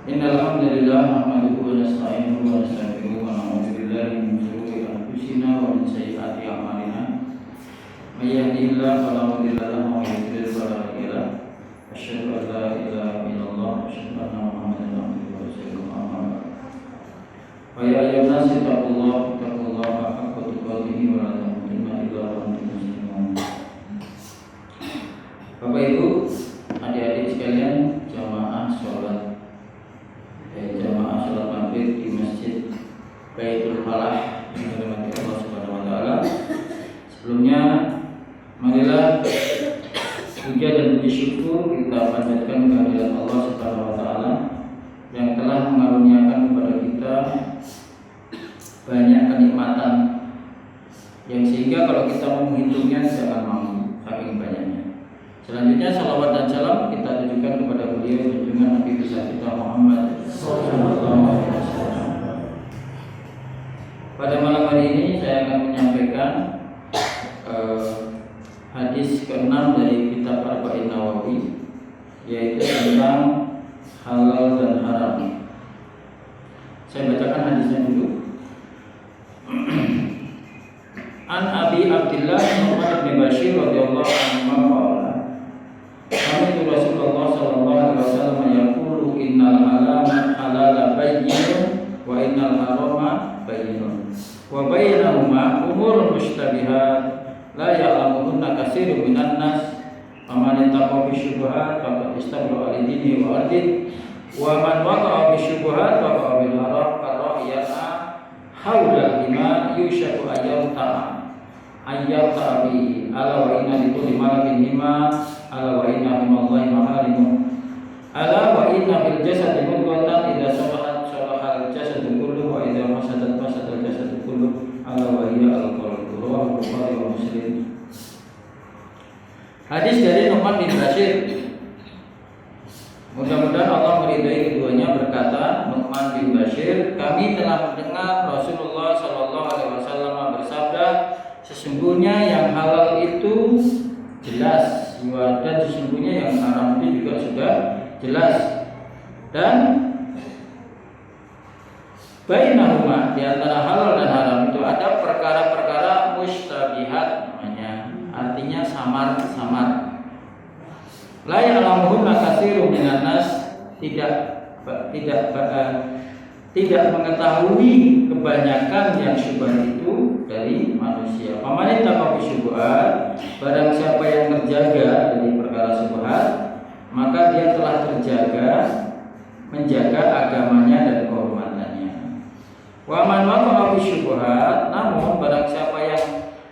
Innal hamdalillah nahmaduhu wa nasta'inuhu wa nastaghfiruh wa na'udzu billahi min shururi anfusina wa min sayyiati a'malina. May yahdihillahu fala mudilla lahu wa may yudlil fala hadiya lahu. Asyhadu an la ilaha illallah wa asyhadu anna Muhammadan abduhu wa rasuluh. Amma ba'd. Wa ya ayyuhan nasu taqullaha haqqa tuqatih wa la tamutunna illa wa antum muslimun. Bapak Ibu, adik-adik sekalian, jamaah sholat maghrib di Masjid Baitul Falah yang dirahmati Allah Subhanahu wa taala. Sebelumnya marilah puja dan puji syukur kita panjatkan kehadirat Allah Subhanahu wa taala yang telah mengaruniakan kepada kita banyak kenikmatan yang sehingga kalau kita menghitungnya tidak akan mampu saking banyaknya. Selanjutnya salawat dan salam kita tujukan kepada beliau junjungan Nabi besar kita Muhammad sallallahu alaihi wasallam. Pada malam hari ini saya akan menyampaikan hadis ke-6 dari kitab Arba'in Nawawi, yaitu tentang halal dan haram. Saya bacakan hadisnya dulu. An Abi Abdillah Nu'man bin Bashir radhiyallahu anhu Kami Rasulullah sallallahu alaihi wasallam yaqulu innal halala bayyinun wa innal harama bayyinun wa bainahuma umurun mushtabihat la ya'lamuhunna katsirun minan nas faman ittaqa bisyubhat faqad istabra li dinihi wa ardih wa man waqa'a bisyubhat waqa'a bil haram qara'iyata haula bima yushaku ayyata bi ala wa inna likulli malakin lima ala wa inna himallahi maharimu ala wa inna fil jasadi mudghatan idza salahat salahal jasadu kulluhu wa idza fasadat fasadal jasadu kulluhu ala wa hiya al-qalbu. Rawahu Bukhari wa Muslim. Hadis dari Nu'man bin Bashir. Mudah-mudahan Allah meridai keduanya. Berkata Nu'man bin Bashir, kami telah mendengar Rasulullah sallallahu alaihi wasallam bersabda, sesungguhnya yang halal itu jelas, dan sesungguhnya yang haram itu juga sudah jelas. Dan bainahuma, di antara halal dan haram itu ada perkara-perkara mustabihat namanya, artinya samar-samar. La ya'lamuhunna katsirun minan nas, tidak mengetahui kebanyakan yang syubhat itu dari manusia. Paman ittaqa bisyubhat, barang siapa yang terjaga dari perkara syubhat, maka dia telah menjaga agamanya dan kehormatannya. Wa man waqa'a bisyubhat, namun barang siapa yang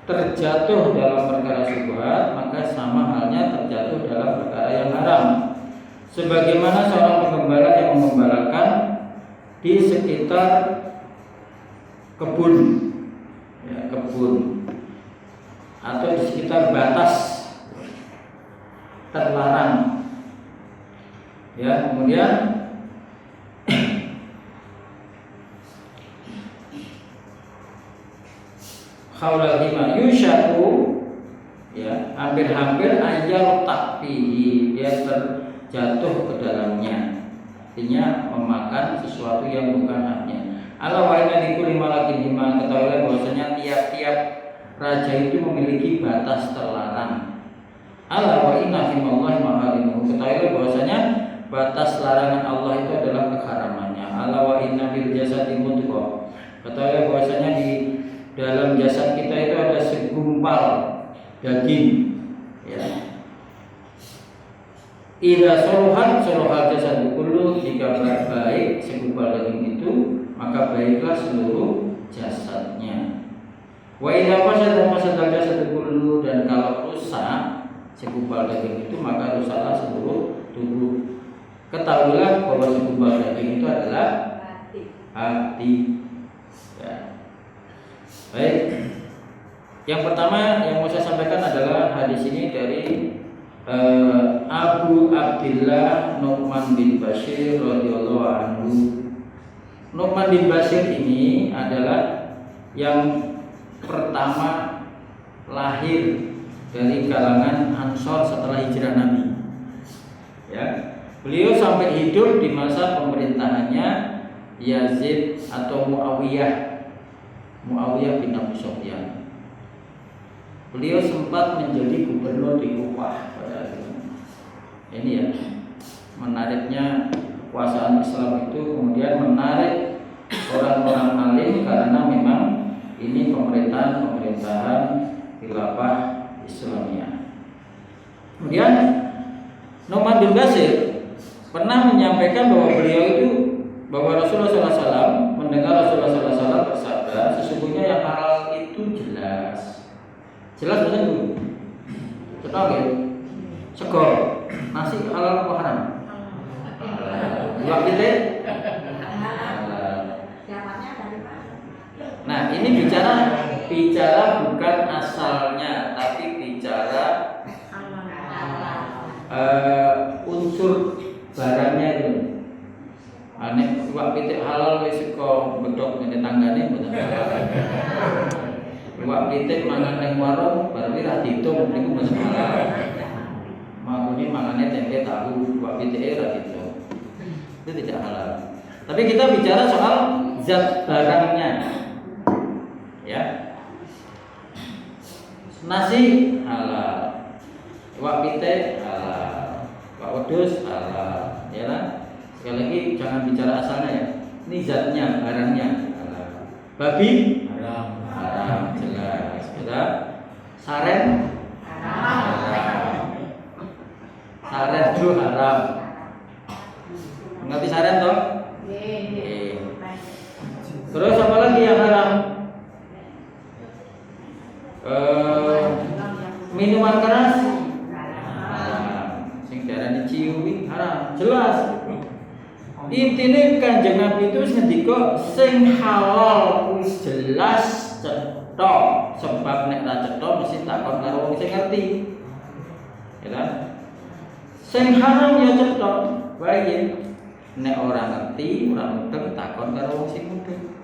terjatuh dalam perkara syubhat, maka sama halnya terjatuh dalam perkara yang haram. Sebagaimana seorang penggembala yang menggembalakan di sekitar kebun, kebun atau di sekitar batas terlarang, kemudian khaulal hima yushaku, hampir-hampir ayal takfihi, dia terjatuh ke dalamnya, artinya memakan sesuatu yang bukan haknya. Ala wa inna likulli malakin hima, ketahuilah bahwasanya tiap-tiap raja itu memiliki batas terlarang. Ala wa inna himallahi maharimuhu, ketahuilah bahwasanya batas larangan Allah itu adalah keharamannya. Ala wa inna fil jasadi mudghah, ketahuilah bahwasanya di dalam jasad kita itu ada segumpal daging, Idza soluhat soluhal jasadu kullu, jika baik segumpal daging itu, maka baiklah seluruh jasadnya. Wa idza fasada fasadal jasadu kullu, dan kalau rusak segumpal daging itu, maka rusaklah seluruh tubuh. Ketahuilah bahwa segumpal daging itu adalah hati. Baik. Yang pertama yang mau saya sampaikan adalah hadis ini dari Abu Abdillah Nu'man bin Bashir radhiyallahu anhu. Nu'man bin Bashir ini adalah yang pertama lahir dari kalangan Ansor setelah hijrah Nabi. Beliau sampai hidup di masa pemerintahannya Yazid atau Muawiyah bin Abi Sufyan. Beliau sempat menjadi gubernur di Kufah pada saat itu. Ini ya, menariknya kekuasaan Islam itu kemudian menarik orang-orang alim karena memang ini pemerintahan khilafah Islamiyah. Kemudian Nu'man bin Bashir pernah menyampaikan bahwa Rasulullah SAW mendengar Rasulullah SAW bersabda, sesungguhnya yang halal itu jelas betul dulu. Betul ya? Sego, nasi halal apa haram? Halal. Kita nah ini bicara bukan asalnya, tapi bicara unsur barangnya itu. Aneh iwak pitik halal wis saka bedhok ngene tanggane mboten halal. Iwak pitik mangan ning warung bar ora diitung niku mboten halal. Makune mangane tempe tahu, iwak pitike ora diitung. Itu tidak halal. Tapi kita bicara soal zat barangnya. Ya. Nasi halal. Iwak pitik halal. Iwak wedhus halal. Ya kan? Sekali lagi jangan bicara asalnya ya. Ini zatnya, barangnya halal. Babi haram jelas. Sudah. Saren haram. Saren itu haram. Ngerti saren toh? Terus apa lagi yang haram? Minuman keras haram. Sing diarani ciwi haram. Jelas. Intine Kanjeng Nabi itu ngendika sing halal kuwi jelas cetok, sebab nek ra cetok mesti takon karo wong sing ngerti. Ya kan? Sing haram ya cetok, wae. Nek ora ngerti, ora mudeng takon karo wong sing mudeng.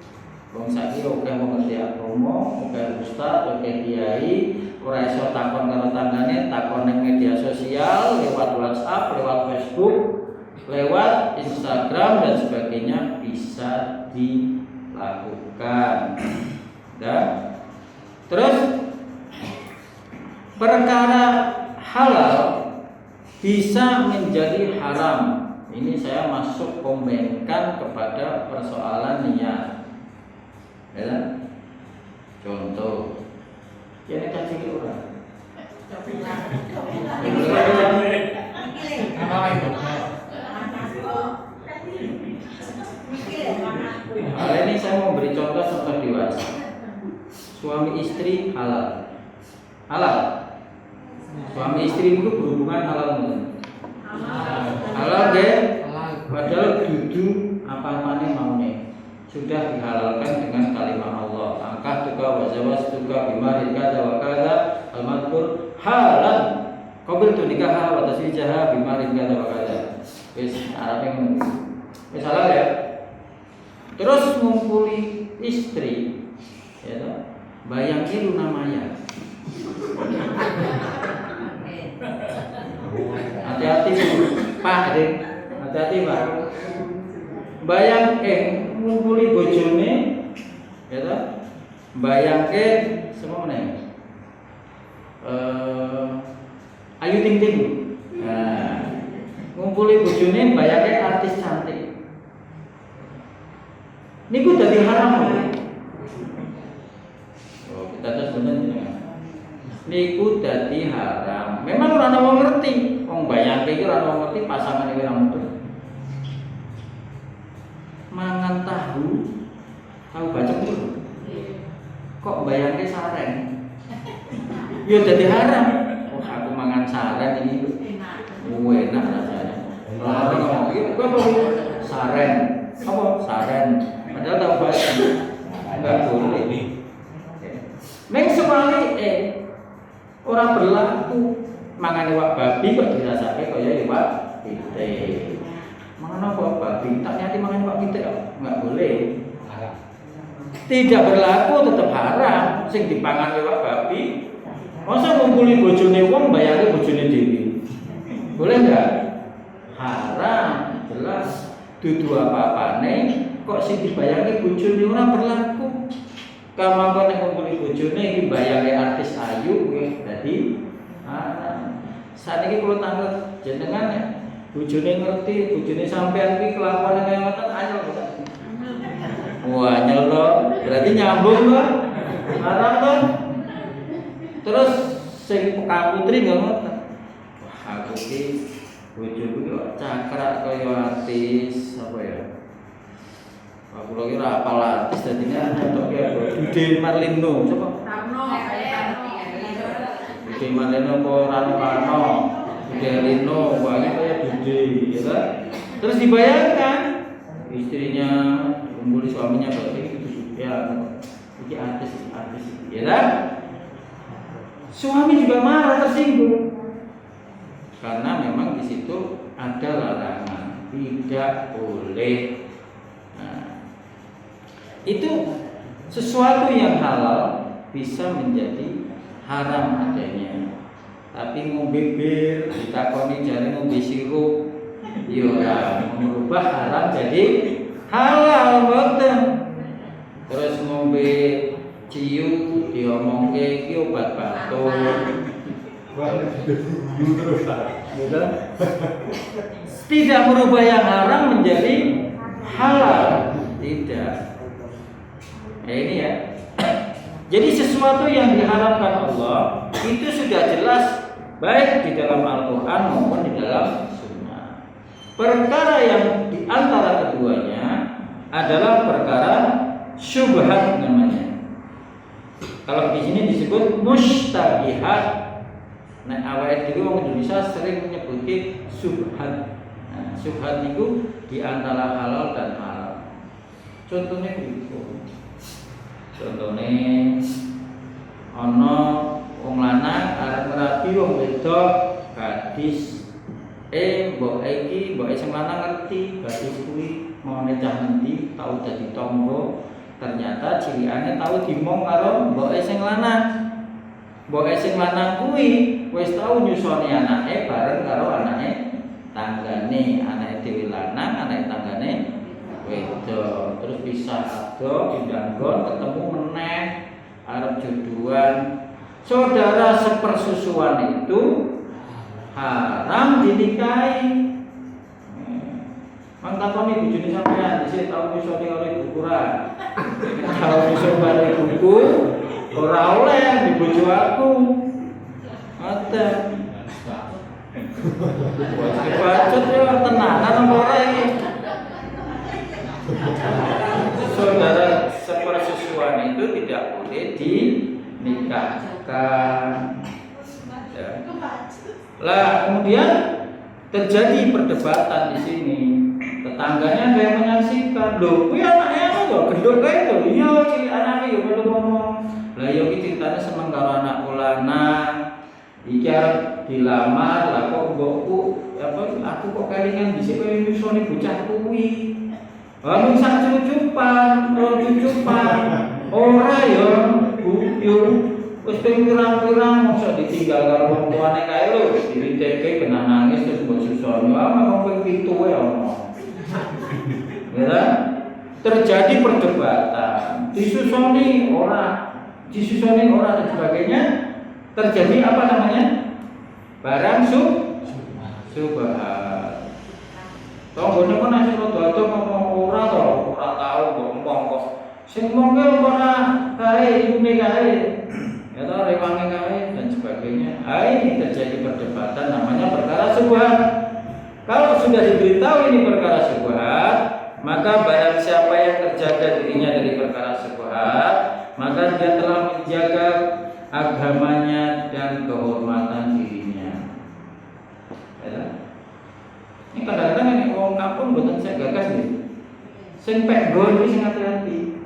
Wong saiki oke wong ngerti agama, oke ustaz, oke kiai, ora iso takon karo tanggane, takon ning media sosial, lewat WhatsApp, lewat Facebook, lewat Instagram dan sebagainya bisa dilakukan. Dan terus perkara halal bisa menjadi haram. Ini saya masuk komenkan kepada persoalan niat. Ya. Contoh, ya ini cacing orang. Hari ini saya mau beri contoh dewasa. Suami istri halal. Suami istri itu berhubungan halal enggak? Halal deh. Padahal dudu apa-apane maune sudah dihalalkan dengan kalimat Allah. Angkah tuka wa zawaj tuka bimarin kada wa kada al-madkur halal. Qabil tu nikah wa taswijaha bimarin kada wa kada. Wis Arab yang wis halal ya. Terus ngumpuli istri, ya toh. Bayangin Luna Maya. Hati-hati Pak, Dek. Hati-hati Pak. Ngumpuli bojone, ya toh. Bayangke semua meneh. Ayu Ting Ting. Nah, ngumpuli bojone bayangke artis cantik. Niku dadi haram. Oh, kita terus bener ya. Niku dadi haram. Memang ora ana wong ngerti. Wong bayangke iki ora ana wong ngerti pasangan iki ora mutu. Mangan tahu bacem dulu. Kok bayangke sareng? Ya dadi haram. Oh, aku mangan sareng ini enak rasanya. Lah ngomong iki kok sareng. Apa sareng? Padahal tahu bahasa enggak boleh nih. Neng semali orang berlaku mangan iwak babi kok dirasake kaya iwak pitik. Mangan apa babi? Tak nyati mangan iwak pitik enggak boleh. Tidak berlaku, tetap haram. Sing dipangan iwak babi. Masa ngumpuli bojone wong bayange bojone dhewe. Boleh enggak? haram jelas dudu apa-apane kok sing dibayangi bojone ora berlaku. Kamangkone ngumpuli bojone iki bayangi artis ayu kuwi dadi haram. Saniki kula tanglet jenengan bojone ngerti bojone sampean kuwi kelakuane kaya ngoten anyel kok. Wah, anyel to. Berarti nyambung to. Haram to. Terus sing putri nggak ngoten. Wah, aku ki bojoku kok cakrak kaya artis apa ya? Aku lagi ora apal artis dadinya nonton ya Dude Marlino coba. Dude Marlino apa Rano Dude Marlino banyak kaya Dude ya kan? Terus dibayangkan istrinya kumpuli suaminya berarti itu ya iki artis ya kan? Suami juga marah tersinggung karena memang di situ ada larangan tidak boleh. Nah, itu sesuatu yang halal bisa menjadi haram adanya. Tapi ngombe bir ditakoni jare ngombe sirup ya merubah haram jadi halal boten. Terus ngombe ciu diomongke iki obat batuk. Tidak merubah yang haram menjadi halal, tidak. Ini ya. Jadi sesuatu yang diharapkan Allah itu sudah jelas baik di dalam Al-Quran maupun di dalam Sunnah. Perkara yang di antara keduanya adalah perkara syubhat namanya. Kalau di sini disebut mustabihat. Nah, awal itu orang Indonesia sering menyebutkan subhat. Nah, subhat itu di antara halal dan haram. Contohnya begitu. Contohnya ono wong lanang arep ngrabi wong wedok gadis. Mbok iki mbok sing lanang ngerti gadis kuwi mau necah endi tau dadi tangga. Ternyata cilikane tau dimong karo mboke sing lanang. Mboke sing lanang kuwi wis tau nyusoni anake bareng karo anake tanggane, anake dhewe lanang, anake tanggane wedok. Terus pisah ado pindanggon ketemu meneh arep jodohan. Saudara sepersusuan itu haram dinikahi. Mangtakoni bojone sampean dhisik tau nyusoni karo ibu kurang. Tau nyusoni karo ibuku ora oleh di bojo aku. Ngoten. Wes kebacut yo tenanan apa ora iki. Saudara sepersusuan itu tidak boleh dinikahkan. Ya. Lah kemudian terjadi perdebatan di sini. Tetangganya ada yang menyaksikan, loh, kuwi anaknya apa to? Gendok kae to. Iya, cilik anake yo perlu ngomong. Lah yo iki ceritane seneng karo anak lanang. Iki arep dilamar, lah kok mbokku apa aku kok kelingan dhisik kowe nyusoni bocah kuwi. Ah mung sak cucupan, rong cucupan. Ora yo, Bu yo. Wis pirang-pirang mosok ditinggal karo wong tuane kae lho, diriteke kena nangis terus mbok susoni. Ah memang ping 7 wae ono. Ya, terjadi perdebatan, disusoni orang dan sebagainya. Terjadi apa namanya? Barang subhat. Tonggone kok nek rada-rada ngomong ora to, ora tau kok empong kok. Sing mongke ora kae yune kae. Ya to rewange kae dan sebagainya. Ini terjadi perdebatan namanya perkara subhat. Kalau sudah diberitahu ini perkara subhat, maka barang siapa yang terjaga dirinya dari perkara subhat, maka dia telah menjaga agamanya dan kehormatan dirinya. Ya. Ini kadang-kadang ini orang kampung boten saya gagas nih. Sing pek nggon iki sing hati-hati.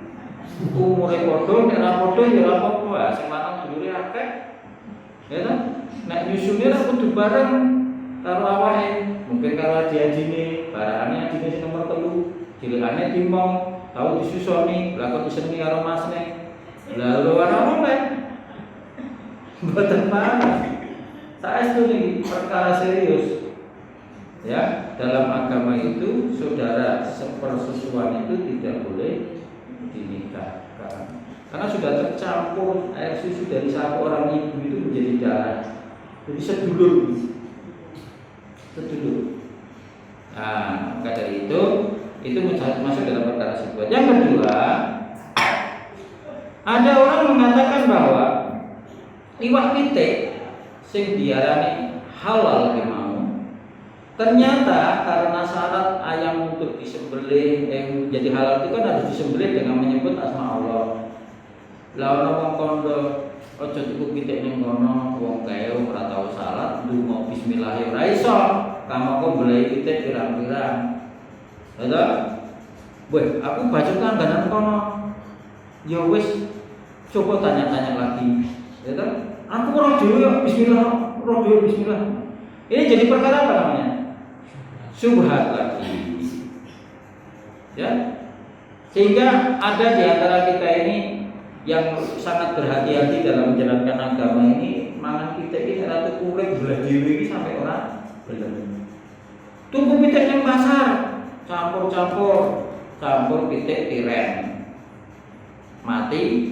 Umure padha nek ora padha ya ora apa-apa. Sing lanang dulure akeh. Ya ta? Nek nyusune ra kudu bareng karo awake. Mungkin karo adine, barangane adine sing nomor 3, cilikane timong, tau disusoni, lha kok disenengi karo masne. Lah lho ora oleh. Mboten parah. Saestu iki perkara serius. Ya, dalam agama itu saudara sepersusuan itu tidak boleh dinikahkan. Karena sudah tercampur air susu dari satu orang ibu itu menjadi darah. Jadi sedulur. Nah, maka dari itu masuk dalam perkara syubhat. Yang kedua, ada orang mengatakan bahwa iwak pitik sing diarani halal ki mau. Ternyata karena syarat ayam untuk disembelih yang menjadi halal itu kan harus disembelih dengan menyebut asma Allah. Lah ana wong kondo aja tuku pitik ning kono wong kae ora tau salat ndonga bismillah ora iso. Kamu kok beli pitik pirang-pirang. Ada? Weh, aku baca langganan kono. Ya wis coba tanya-tanya lagi. Ya kan? Aku ora dhewe bismillah, ora dhewe bismillah. Ini jadi perkara apa namanya? Syubhat lagi. Ya. Sehingga ada di antara kita ini yang sangat berhati-hati dalam menjalankan agama ini, mangan kita ini ratu kulit belah dhewe iki sampai ora belum. Tunggu pitik yang pasar, campur pitik tiren, mati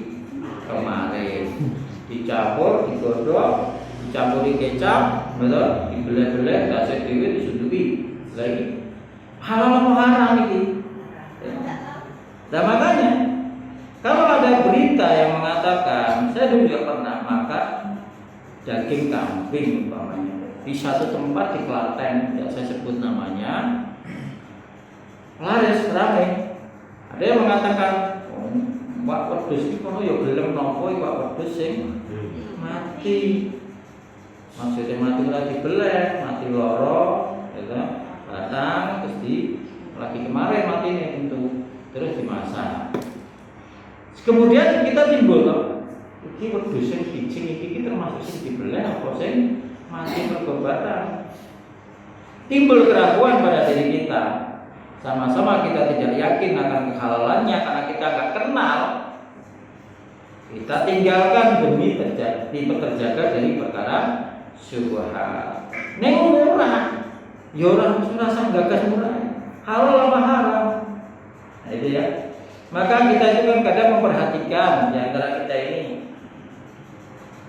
kemarin, dicampur, digodok, dicampuri kecap, betul, dibelah-belah, dasar dewi disuduki lagi. Halal apa haram ini? Nah makanya, kalau ada berita yang mengatakan, saya dulu juga pernah makan daging kambing umpamanya di satu tempat di Klaten, tidak saya sebut namanya, laris ramai. Ada yang mengatakan, wak wedhus iki kono ya gelem nampa wak wedhus sing mati. Maksudnya mati ora dibelah, mati loro, ya batang terus lagi kemarin mati nih tentu terus dimasak. Kemudian kita timbul loh, iki wedhus sing kijing iki termasuk sing dibelah apa sing mati pergobatan. Timbul keraguan pada diri kita. Sama-sama kita tidak yakin akan kehalalannya karena kita nggak kenal. Kita tinggalkan demi terjaga dari perkara syubhat. Ning murah, ya ora rasa gagas murah. Halal apa haram? Nah, itu ya. Maka kita itu kan kadang memperhatikan di antara kita ini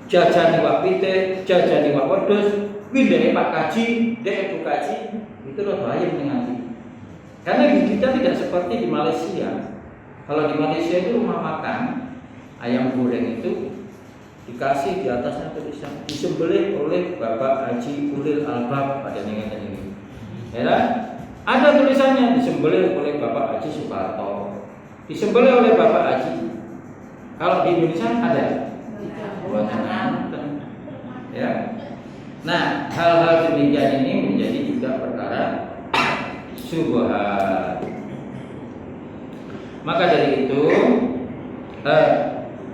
jajan iwak pitik, jajan iwak wedhus, kuwi ndek Pak Kaji, ndek Bu Kaji, itu lho bahaya dengan. Karena kita tidak seperti di Malaysia. Kalau di Malaysia itu rumah makan ayam goreng itu dikasih di atasnya tulisan disembelih oleh Bapak Haji Ulil Albab pada negara ini. Ya, ada tulisannya disembelih oleh Bapak Haji Soekarto, disembelih oleh Bapak Haji. Kalau di Indonesia ada buatan ya. Nah, hal-hal demikian ini menjadi juga perkara syubhat. Maka dari itu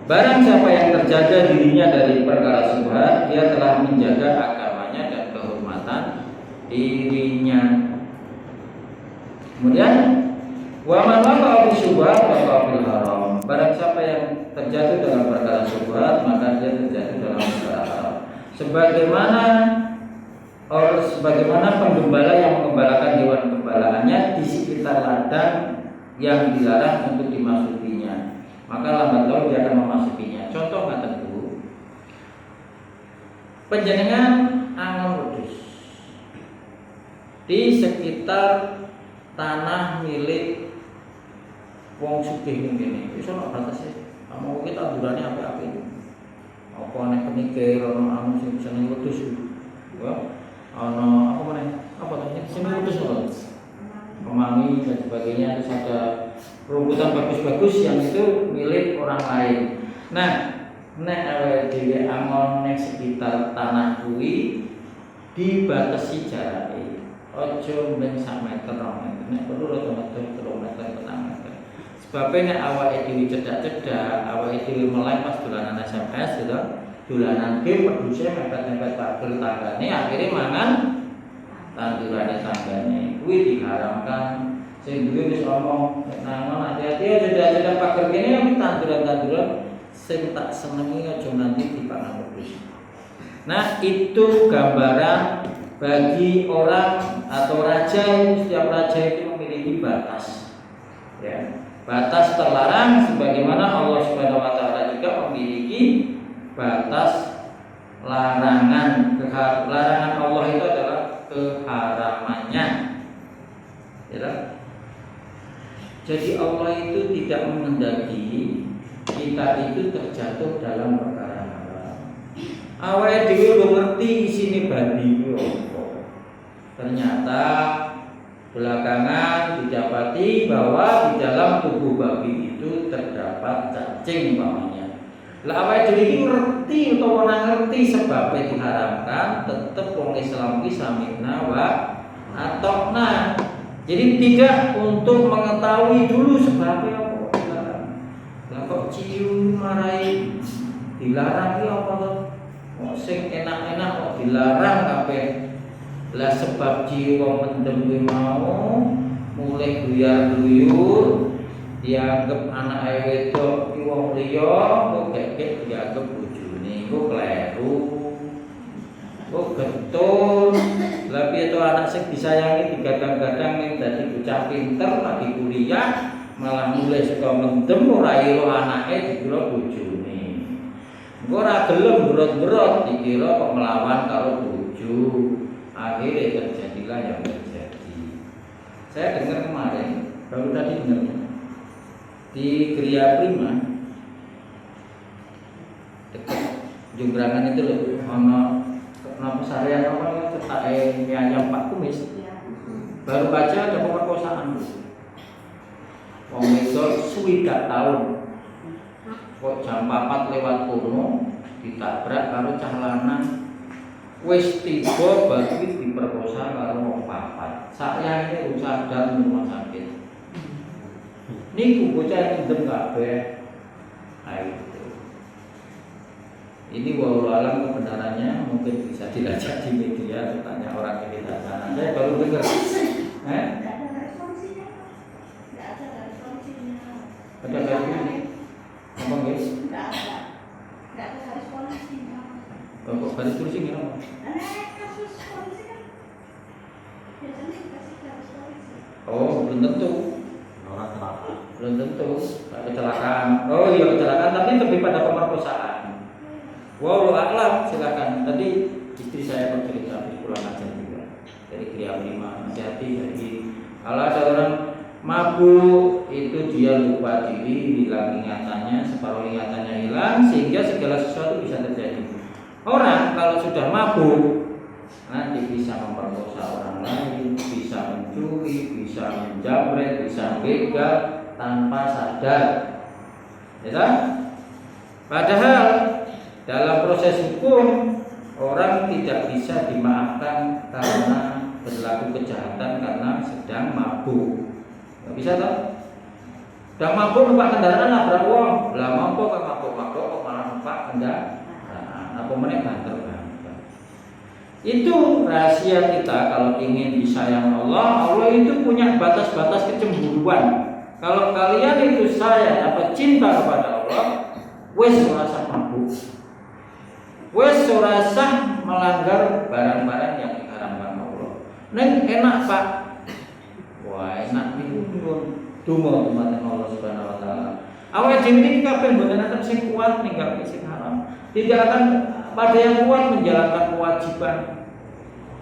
barang siapa yang terjaga dirinya dari perkara syubhat, dia telah menjaga agamanya dan kehormatan dirinya. Kemudian wa man waqa'a fi syubhat waqa'a fil haram. Barang siapa yang terjatuh dalam perkara syubhat, maka dia terjatuh dalam perkara haram. Sebagaimana penggembala yang menggembalakan hewan gembalaannya di sekitar ladang yang dilarang untuk dimasukinya, maka lambat laun dia akan memasukinya. Contoh ngaten Bu, panjenengan angon wedhus di sekitar tanah milik wong sugih ning kene. Wis ana batase. Kamu kita durane apik-apik. Apa nek penikir ana anu sing seneng wedhus. Ya. Ana apa meneh? Apa tadi? Sing wedhus lho. Pemangi dan sebagainya, terus ada rumputan bagus-bagus yang itu milik orang lain. Nah, nek awake dhewe angon ning sekitar tanah kuwi dibatasi jarake. Ojo mung sak meter, 2 meter. Nek perlu 2 meter, 3 meter, 4 meter. Sebabnya nek awake dhewe cedak-cedak, awake dhewe melek pas dolanan SMS gitu. Dolanan game wedhuse mepet-mepet pager tanggane, akhirnya mangan tandurane tanggane. Kuwi diharamkan. Sing duwe wis omong, nek nang hati-hati aja cedak-cedak pager kene tanduran-tanduran sing tak senengi aja nanti dipangan wedhus. Nah, itu gambaran bagi orang atau raja, setiap raja itu memiliki batas, ya. Batas terlarang sebagaimana Allah Subhanahu wa taala juga memiliki batas larangan. Larangan Allah itu adalah keharamannya, ya. Jadi Allah itu tidak menghendaki kita itu terjatuh dalam perkara haram. Awake dhewe lu ngerti isine babi ku apa. Ternyata belakangan didapati bahwa di dalam tubuh babi itu terdapat cacing umpamanya. Lah awake dhewe iki ngerti utawa ora ngerti sebabnya diharamkan, tetep wong Islam iki samina wa atokna. Jadi tidak untuk mengetahui dulu sebabnya apa dilarang. Lah kok cium marai dilarang iki apa to? Kok sing enak-enak kok dilarang kabeh. Lah sebab jiwa mendem kuwi mau mulai buyar-buyur dianggap anak wedok ki wong liya, kok gekek dianggap bojone, kok kleru. Kok getun. Lah piye to anak sing disayangi digadang-gadang ning dadi bocah pinter lagi kuliah malah mulai suka mendem ora ilo anake dikira bojone. Engko ora gelem berot-berot dikira kok melawan karo bojo. Akhirnya terjadilah yang terjadi. Saya dengar kemarin, baru tadi dengarnya di Gria Prima dekat Jongrangan itu loh, nama sarian apa cetak mie ayam Pak Kumis. Baru baca ada pemerkosaan. Wong itu swidak tahun. Kok jam 4 lewat kono ditabrak karo cah lanang. Wis tiba baru diperkosa karo wong papat. Saya ini sadar di rumah sakit. Niku bocah mendem kabeh. Ayo. Ini wallahu alam kebenarannya mungkin bisa dilacak di media, tanya orang yang tidak sana. Saya baru dengar. Ada responsinya. Ada responsinya. Apa guys? Enggak ada responsinya. Kok garis polisi ngira? Kasus polisi kan biasanya dikasih garis polisi. Oh, belum tentu. Orang celaka. Belum tentu. Kecelakaan. Oh iya kecelakaan, tapi lebih pada pemerkosaan. Wow, alam silakan. Tadi istri saya bercerita habis pulang aja juga dari Gria Prima. Hati-hati jadi kalau ada orang mabuk itu dia lupa diri, hilang ingatannya, separuh ingatannya hilang sehingga segala sesuatu bisa terjadi. Orang kalau sudah mabuk nanti bisa memperkosa orang lain, bisa mencuri, bisa menjamret, bisa begal tanpa sadar. Ya, padahal dalam proses hukum orang tidak bisa dimaafkan karena berlaku kejahatan karena sedang mabuk. Nggak bisa toh? Sedang mabuk numpak kendaraan nabrak wong, lah mampu ke mabuk-mabuk kok malah numpak kendaraan. Apa meneh banter. Itu rahasia kita kalau ingin disayang Allah. Allah itu punya batas-batas kecemburuan. Kalau kalian itu sayang apa cinta kepada Allah, wes merasa mabuk. Wes rasa melanggar barang-barang yang diharamkan Allah. Neng enak Pak. Wah enak itu donga dumateng Allah Subhanahu Wa Taala. Awake dhewe iki kabeh mboten akan sing kuat ninggal sing haram. Tidak akan pada yang kuat menjalankan kewajiban.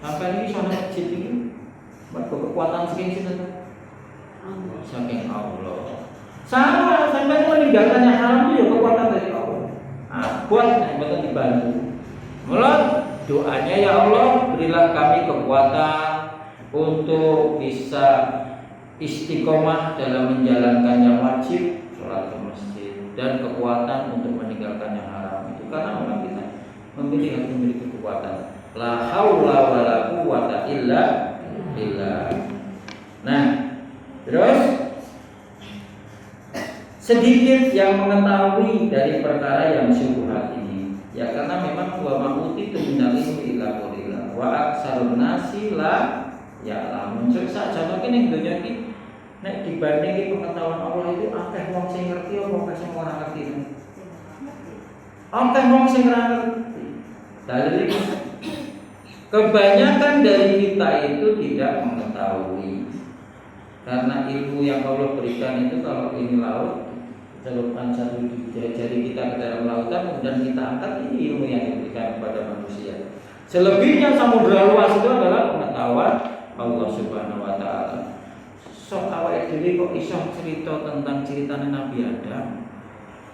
Sampai ini soal masjid ini, kekuatan saking sinten? Saking Allah. Sama sampai meninggalkan yang haram itu ya kekuatan dari Allah. Buat yang betul dibantu. Mulai doanya ya Allah berilah kami kekuatan untuk bisa istiqomah dalam menjalankan yang wajib, sholat ke masjid, dan kekuatan untuk meninggalkan yang haram itu karena memang kita memiliki kekuatan. La haula wala quwwata illa billah. Nah, terus sedikit yang mengetahui dari perkara yang syubhat ini. Ya karena memang wa ma'uti minal ilmi illa qalila wa aksarun nasi la ya'lamun. Sakjane ning donya iki nek dibanding pengetahuan Allah itu akeh wong sing ngerti apa akeh sing ora ngerti. Akeh wong sing ora ngerti. Dalil iki Kebanyakan dari kita itu tidak mengetahui, karena ilmu yang Allah berikan itu kalau ini laut, celupkan satu jari kita ke dalam lautan, kemudian kita angkat, ini ilmu yang diberikan kepada manusia. Selebihnya samudra luas itu adalah pengetahuan Allah Subhanahu wa taala. Sok awake dhewe kok iso cerita tentang ceritanya Nabi Adam.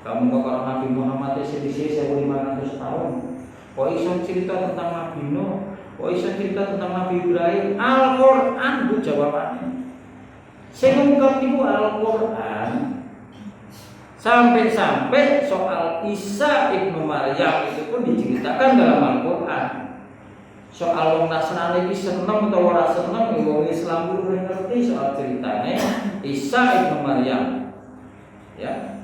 Kamu kok kalau Nabi Muhammad selisih 1500 tahun. Kok iso cerita tentang Nabi Nuh, kok iso cerita tentang Nabi Ibrahim. Al-Qur'an bu jawabannya. Sing ngungkap iku Al-Qur'an. Sampai-sampai soal Isa ibnu Maryam itu pun diceritakan dalam Al-Qur'an. Soal wong Nasrani iki seneng atau ora seneng, wong Islam kudu ngerti soal ceritanya Isa ibnu Maryam. Ya.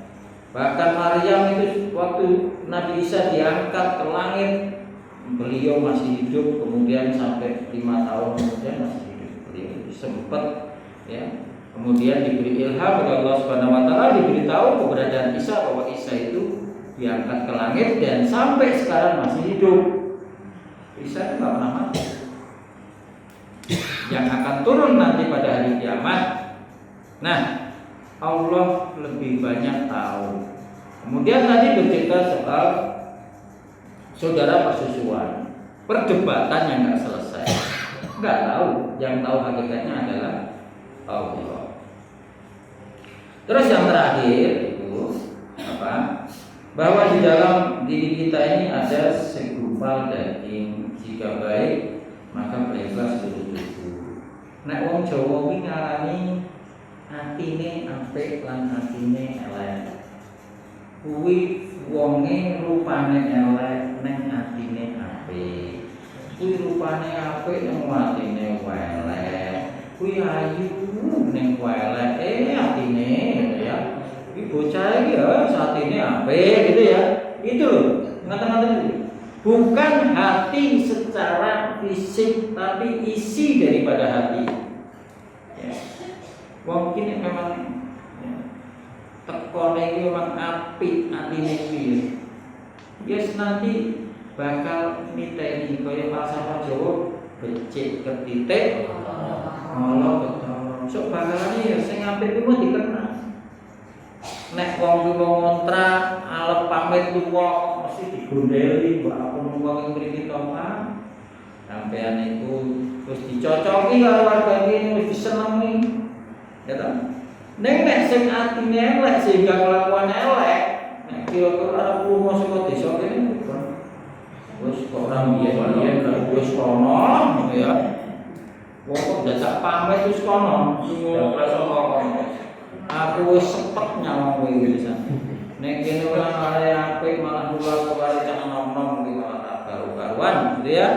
Bahkan Maryam itu waktu Nabi Isa diangkat ke langit, beliau masih hidup, kemudian sampai 5 tahun kemudian masih hidup. Beliau itu sempat ya, kemudian diberi ilham oleh Allah Subhanahu wa taala, diberitahu keberadaan Isa, bahwa Isa itu diangkat ke langit dan sampai sekarang masih hidup. Isa itu nggak pernah mati. Yang akan turun nanti pada hari kiamat. Nah, Allah lebih banyak tahu. Kemudian tadi bercerita soal saudara persusuan, perdebatan yang nggak selesai, nggak tahu. Yang tahu hakikatnya adalah Allah. Terus yang terakhir itu apa? Bahwa di dalam diri kita ini ada segumpal daging. Jika baik, maka baiklah seluruh tubuh. Nek wong Jawa kuwi ngarani atine apik lan atine elek. Kuwi wonge rupane elek ning atine apik. Kuwi rupane apik ning atine elek. Kuwi ayu ning elek atine ya. Iki bocah iki ya atine apik gitu ya. Itu loh, ngaten-ngaten itu. Bukan hati secara fisik, tapi isi daripada hati. Ya. Mungkin memang ya, tekone iki memang apik atine iki. Yes, nanti bakal niteni kaya falsafah Jawa, becik ketitik Allah ketara. Sok bakalane ya sing apik kuwi dikenal. Nek wong ngontrak arep pamit tuwa mesti digondeli, mbok aku wong mriki to Pak. Sampeyan iku wis dicocoki karo warga kene, wis disenengi. Ya ta? Ning nek sing atine elek sehingga kelakuan elek, nek kira-kira arep lunga saka desa kene wis kok ora biyen wis kono ya. Wong kok dadak pamit wis kono. Ya rasa kono. Aku wis sepet nyawang kowe iki pisan. Nek kene ora arek apik malah luar karo cah nom-nom iki malah tak karu-karuan, gitu ya.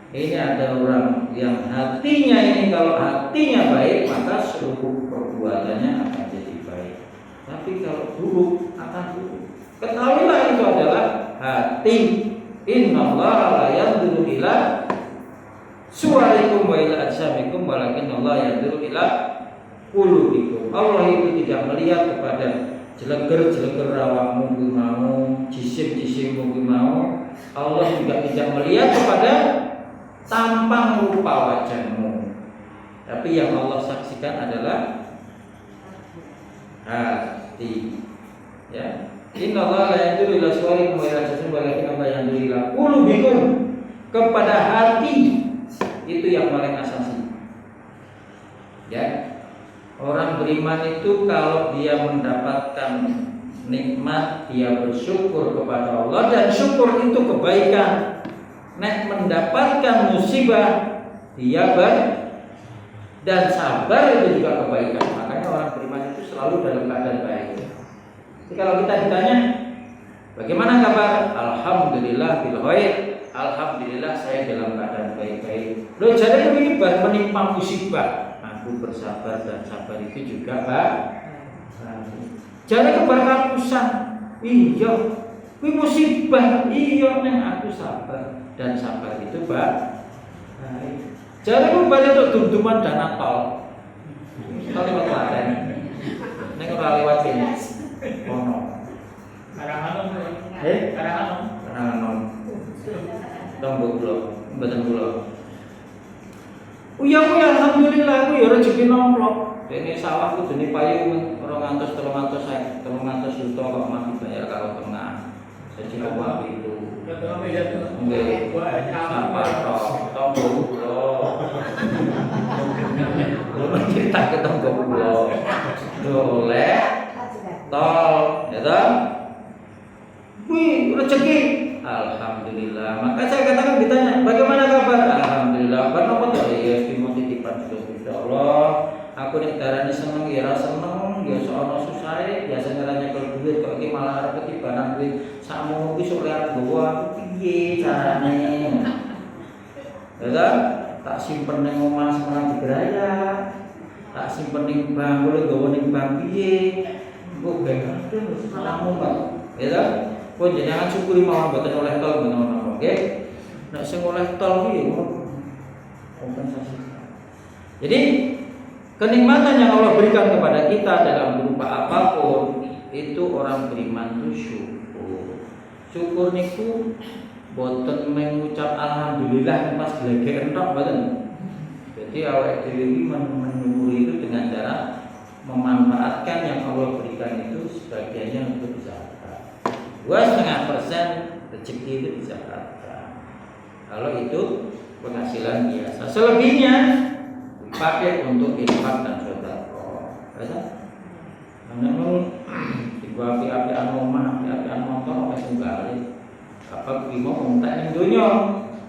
Ini ada orang yang hatinya ini, kalau hatinya baik maka seluruh perbuatannya akan jadi baik. Tapi kalau buruk akan buruk. Ketahuilah itu adalah hati. Innallaha la yanzuru ila suwarikum wa ila ajsamikum walakin Allah yanzuru ila qulubikum. Allah itu tidak melihat kepada jeleger-jeleger rawamu kuwi mau, jisim-jisimmu kuwi mau. Allah juga tidak melihat kepada tampang rupa wajahmu. Tapi yang Allah saksikan adalah hati. Ya. Innallaha la yanzuru ila suwarikum wa ila ajsamikum walakin Allah yanzuru ila qulubikum. Kepada hati itu yang paling asasi. Ya. Orang beriman itu kalau dia mendapatkan nikmat, dia bersyukur kepada Allah, dan syukur itu kebaikan. Nek mendapatkan musibah, dia dan sabar itu juga kebaikan. Makanya orang beriman itu selalu dalam keadaan baik. Jadi kalau kita ditanya, bagaimana kabar? Alhamdulillah bil khair. Alhamdulillah saya dalam keadaan baik-baik. Loh, jadi ini menimpa musibah. Aku bersabar dan sabar itu juga jadi keberkatusan. Iya, kuwi musibah. Iya, neng aku sabar dan sabar itu baik. Jadi ku balik untuk dunduman dana tol. Kalau lewat Klaten, neng ora lewat sini. Ono. Karanganom. Karanganom. Karanganom. Tombok pulau, mboten pulau. alhamdulillah aku ya rezeki nomplok. Dene sawah kudune payu 200 300 juta kok masih bayar karo tengah. Jadi apa itu? Nggih. Apa tonggo kula. Kula cerita ke tonggo kula. Doleh tol, ya toh? Wih, rezeki. Alhamdulillah. Maka saya katakan ditanya, bagaimana kabar? Alhamdulillah. Karena apa tuh? Ya, mau titipan Insya Allah. Aku nek darane seneng ya seneng, ya sono susah biasanya nanya kalau duit kok iki malah arep ketibanan duit. Sakmono kuwi sok arep gowo aku piye carane? Ya tak simpen ning omah semana digraya. Tak simpen ning bank, boleh gowo ning bank piye? Kok gak ada salamu, Pak. Ya ta? Kok jenengan syukuri mawon mboten oleh tol menawa nggih. Nek sing oleh tol kuwi kompensasi. Jadi kenikmatan yang Allah berikan kepada kita dalam berupa apapun itu orang beriman itu syukur. Syukur niku boten mengucap alhamdulillah pas glegek entok boten. Jadi awake dhewe iki menyukuri itu dengan cara memanfaatkan yang Allah berikan itu sebagiannya untuk zakat. 2,5% rezeki itu dizakatkan. Kalau itu penghasilan biasa. Selebihnya dipakai untuk infak dan sedekah. Namun dibuat api-apian omah, api-apian motor wis balik. Apa kuwi mau entek ning donya.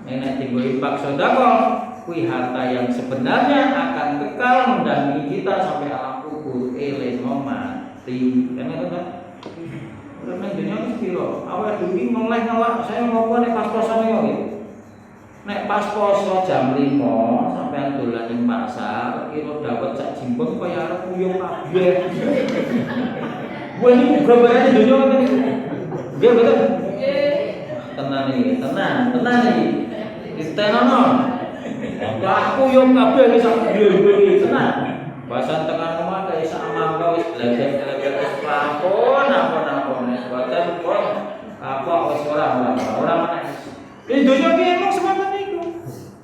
Nek dienggo infak sedekah, kuwi harta yang sebenarnya akan kekal mendampingi kita sampai alam kubur, lemo mati. Kan ngono. Nek dunya wis piro? Awake dhewe ngeleh ngelak, saya ngopo nek pas-pasan iki. Nek pas poso jam 5 sampean dolan ning pasar, kira dapat sak jimbong kaya arep puyung kabeh. Wah iki gambarane donya ngoten iki. Nggih betul. Nggih. Tenan iki, tenan iki. Istenono. Lah puyung kabeh iki sak dhewe tenan. Bahasan tengah omah kaya sak mangga wis belajar wis pun apa-apa nek boten pun apa wis ora meneh. Ini donya ki emang semangat niku.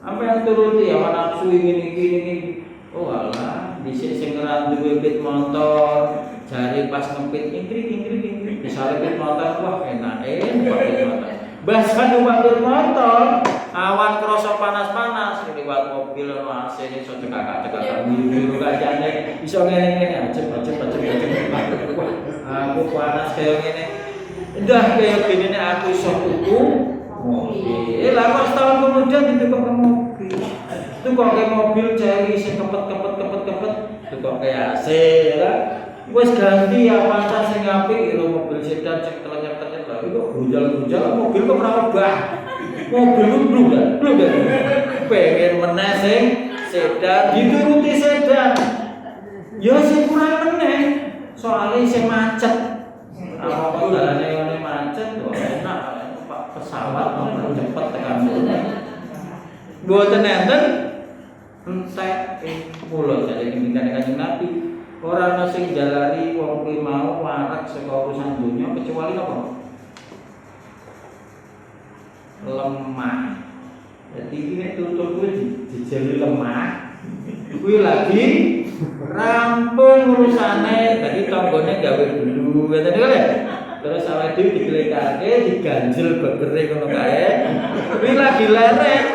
Apa yang turuti ya nafsu ini. Oh alah, dhisik sing ora duwe pit motor, jare pas ngepit ingkrik. Bisa pit motor wah enak pit motor. Bahkan numpak pit motor, awan krasa panas-panas liwat mobil ono AC ini iso cekak-cekak biru kajane iso ngene-ngene ajep. Aku panas kaya ngene. Ndah kaya gini nek aku iso tuku mobil. Lah kok setahun kemudian ditukok mobil. Tukoke mobil cari sing kepet. Tukoke AC ya kan. Wis ganti Avanza sing apik karo mobil sedan cek telenyer-telenyer lha kok gunjal-gunjal mobil kok ora obah. Mobil lu kan. Pengen meneh sing sedan dituruti sedan. Ya sing kurang meneh. Soale sing macet. Apa dalane ngene macet kok enak. Pesawat nomor cepet tekan bulan. Mboten enten entek kula jare ngendikane Kanjeng Nabi, ora ana sing jalari wong kuwi mau warak saka urusan donya kecuali apa? Lemah. Jadi iki nek tutur kuwi dijeli lemah. Kuwi lagi rampung urusane, dadi tanggane gawe dulu, ngeten lho. Terus awake dhewe diglekake, diganjel begere ngono kae. Kuwi lagi leren.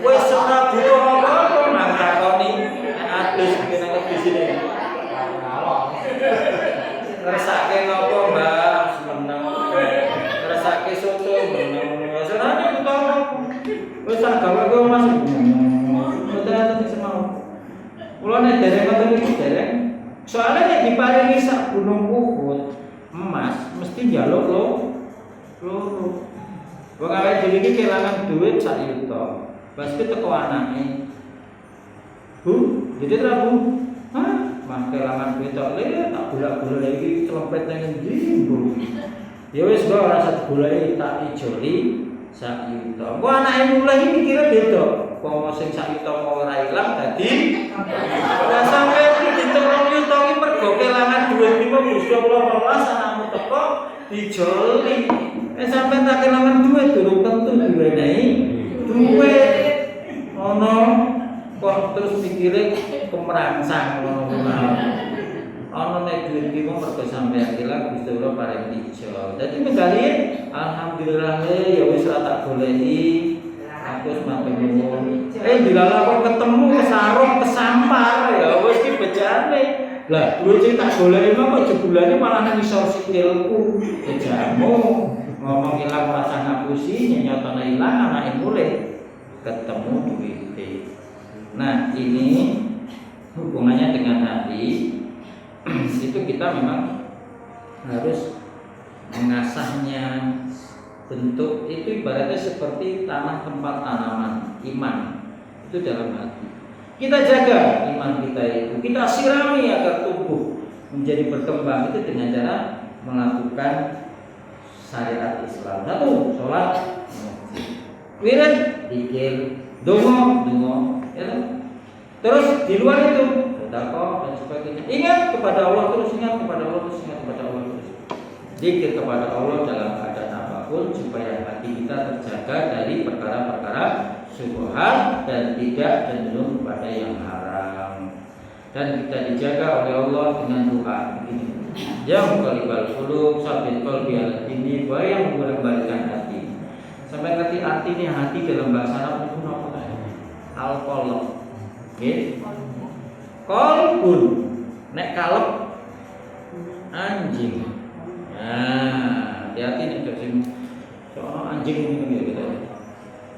Wis ora butuh apa-apa nang takoni adus kene di sini. Ngrasake ngopo, Mbak? Seneng. Ngrasake soto meneng. Senane utawa. Wis tak gawe kok Mas. Mudah-mudahan semau. Kula nek dereng ngoten iki dereng. Soale nek diparingi sak gunung Uhud emas mesti njaluk loro. Wong awake dhewe iki kelangan duit 1 juta. Pas ki teko anake. Bu, jadi ra Bu? Hah? Mah kelangan duit tok le tak golek-golek iki clepet nang endi, Bu? Ya wis kok ora sak golek tak ijoli 1 juta. Kok anake mulai iki mikire beda. Pomo sing 1 juta mau ora ilang dadi ora sampe dihitung 2 juta iki mergo kelangan duit iki Gusti Allah welas anakmu teko dijoli. Sampe tak kelangan duit durung tentu diwenehi duit. Ono kok terus sikile kemerangsang ngono. Ana nek duit iki mung mergo sampeyan kira Gusti Allah paring ijo. Dadi menggali alhamdulillah ya wis ora tak goleki. Aku wis matur nuwun. Dilala kok ketemu kesarung kesampar ya wis ki bejane. Lah, duit sing tak goleki kok jebulane malah nang isor sikilku. Bejamu ngomong ilang rasa ngapusi nyatane ilang anake mulih ketemu duit. Nah, ini hubungannya dengan hati. Itu kita memang harus mengasahnya. Bentuk itu ibaratnya seperti tanah tempat tanaman iman itu dalam hati. Kita jaga iman kita itu, kita sirami agar tumbuh menjadi berkembang itu dengan cara melakukan syariat Islam. Satu, sholat, wirid, zikir, dongo, ya. Terus di luar itu sedekah dan sebagainya. Ingat kepada Allah terus, ingat kepada Allah terus, ingat kepada Allah terus. Zikir kepada Allah dalam keadaan apapun supaya hati kita terjaga dari perkara-perkara syubhat dan tidak cenderung kepada yang haram. Dan kita dijaga oleh Allah dengan doa begini. Yang qalibal qulub sabit qalbi ala dini wa yang membolak-balikkan hati. Sampai ngerti artinya hati dalam bahasa Arab itu apa? Al-qalb. Nggih. Qalbun nek kalep anjing. Nah, hati-hati nek sing soal anjing ini gitu.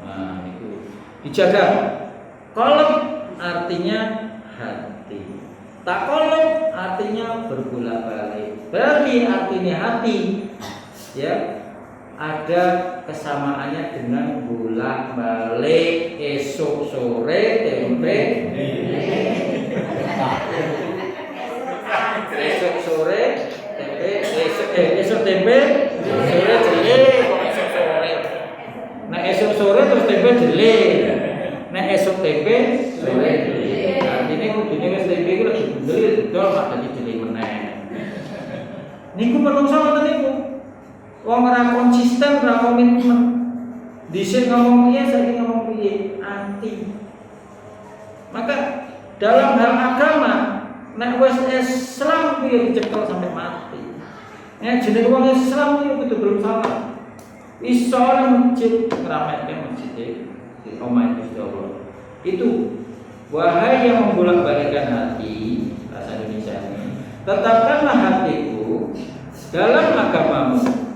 Nah, itu dijaga. Qalb artinya hati. Taqallub artinya berbolak-balik. Berarti artinya hati ya ada kesamaannya dengan bolak-balik esok sore tempe. Esok sore tempe esok tempe sore jele kok esok sore. Nah esok sore terus tempe jele. Nah esok tempe sore jele. Artinya kudune wis tempe iku lagi bundel didol mak dadi jele meneh. Niku menungso ngoten niku. Wong ora konsisten, ora komitmen. Dhisik ngomong piye, saiki ngomong piye, anti. Maka dalam hal agama, nek wis Islam piye dicekel sampai mati. Nek jeneng wong Islam iki kudu belum salah. Iso masjid ngramekake masjid di omah Gusti Allah. Itu wahai yang membolak-balikkan hati, bahasa Indonesia ini, tetapkanlah hatiku dalam agamamu.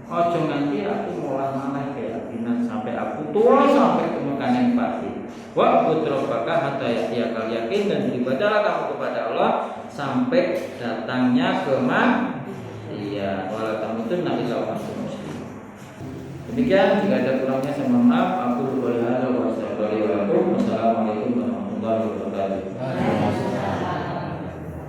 Ojo nganti aku mulai maneh keyakinan sampai aku tua sampai ke Mekah yang pasti. Wa putrobaka hatta yakal yakin dan beribadahlah kamu kepada Allah sampai datangnya kematian. Wala tamutun nabi sallallahu alaihi wasallam. Demikian, jika ada kurangnya saya mohon maaf. Aku lupa hal wa astagfirullahaladzim. Wassalamualaikum warahmatullahi wabarakatuh.